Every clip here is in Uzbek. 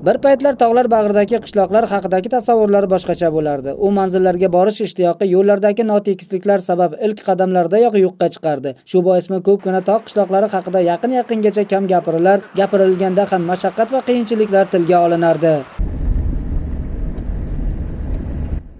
Bir paytlar tog'lar bag'ridagi qishloqlar haqidagi tasavvurlar boshqacha bo'lardi. U manzillarga borish ishtiyoqi yo'llardagi notekisliklar sabab ilk qadamlardayoq yo'qqa chiqardi. Shu boismi ko'pgina tog' qishloqlari haqida yaqingacha kam gapirilar, gapirilganda ham mashaqqat va qiyinchiliklar tilga olinardi.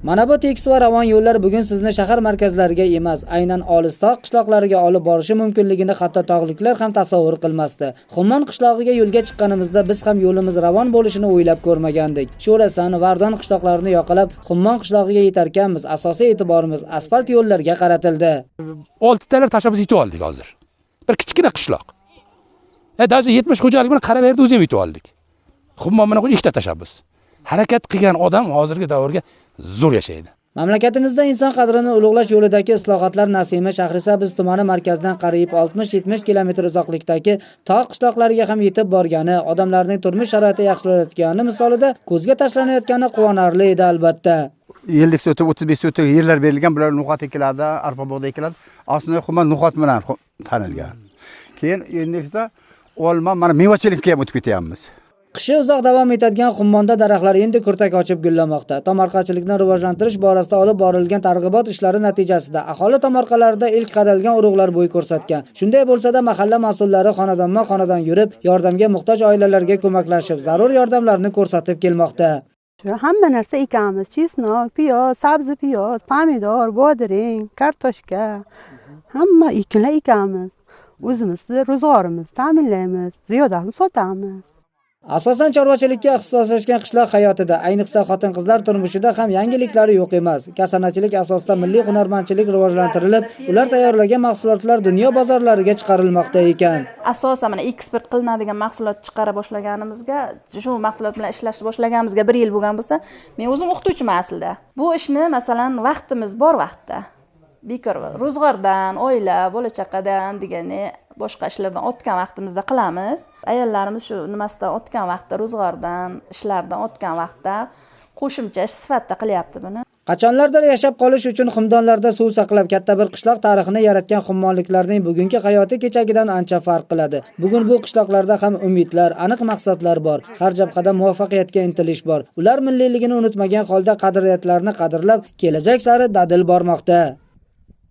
Mana bu tekis va ravon yo'llar bugun sizni shahar markazlariga emas, aynan olis tog' qishloqlariga olib borishi mumkinligini hatto tog'liklar ham tasavvur qilmasdi. Xummon qishlog'iga yo'lga chiqqanimizda biz ham yo'limiz ravon bo'lishini o'ylab ko'rmagandik. Sho'rasan, Vardon qishloqlarini yoqalab Xummon qishlog'iga yetarkanmiz. Asosiy e'tiborimiz asfalt yo'llarga qaratildi. 6 talar tashabbus yetib oldik hozir. Bir kichkina qishloq. Даже 70 xo'jalik bilan Qaraverdi o'zim yetib oldik. Xummon bilan ikkita tashabbus. Harakat qilgan odam hozirgi davrga zo'r yashaydi. Mamlakatimizda inson qadrini ulug'lash yo'lidagi islohotlar Nasima Shahrisabz tumani markazidan qariyb 60-70 kilometr uzoqlikdagi tog' qishloqlariga ham yetib borgani, odamlarning turmush sharoiti yaxshilanayotgani misolida ko'zga tashlanayotgani quvonarli edi albatta. 50 so'tik, 35 so'tik yerlar berilgan, bular no'xat ekiladi, arpa bug'doy ekiladi. Aslida Xummon no'xat bilan tanilgan. Keyin endi olma, mana mevachilikka ham o'tib ketyapmiz. Qishi uzoq davom etadigan Xummonda daraxtlar endi kurtak ochib gullamoqda. Tomorqachilikni rivojlantirish borasida olib borilgan targ'ibot ishlari natijasida aholi tomorqalarida ilk qadalgan urug'lar bo'y ko'rsatgan. Shunday bo'lsa-da, mahalla mas'ullari xonadonma-xonadon yurib, yordamga muhtoj oilalarga ko'maklashib, zarur yordamlarni ko'rsatib kelmoqda. Hamma narsa ekamiz: chesnok, piyoz, sabzi piyoz, pomidor, bodring, kartoshka. Hamma ekinlar ekamiz. O'zimizning ro'zg'orimizni ta'minlaymiz, ziyodasini sotamiz. Asosan chorvachilikka ixtisoslashgan qishloq hayotida, ayniqsa xotin-qizlar turmushida ham yangiliklar yo'q emas. Kasanachilik asosida milliy hunarmandchilik rivojlantirilib, ular tayyorlagan mahsulotlar dunyo bozorlariga chiqarilmoqda ekan. Asosan mana eksport qilinadigan mahsulot chiqara boshlaganimizga, shu mahsulot bilan ishlashni boshlaganimizga 1 yil bo'lgan bo'lsa, men o'zim o'qituvchiman aslida. Bu ishni masalan vaqtimiz bor vaqtda bekor ro'zg'ordan, oila, bola chaqadan degani boshqa ishlardan o'tgan vaqtimizda qilamiz. Ayollarimiz shu nimasidan o'tgan vaqtda, ro'zg'ordan, ishlardan o'tgan vaqtda qo'shimcha ish sifatida qilyapti buni. Qachonlardir yashab qolish uchun xumdonlarda suv saqlab katta bir qishloq tarixini yaratgan xummonliklarning bugungi hayoti kechagidan ancha farq qiladi. Bugun bu qishloqlarda ham umidlar, aniq maqsadlar bor. Har jabhada muvaffaqiyatga intilish bor. Ular milliyligini unutmagan holda qadriyatlarni qadrlab, kelajak sari dadil bormoqda.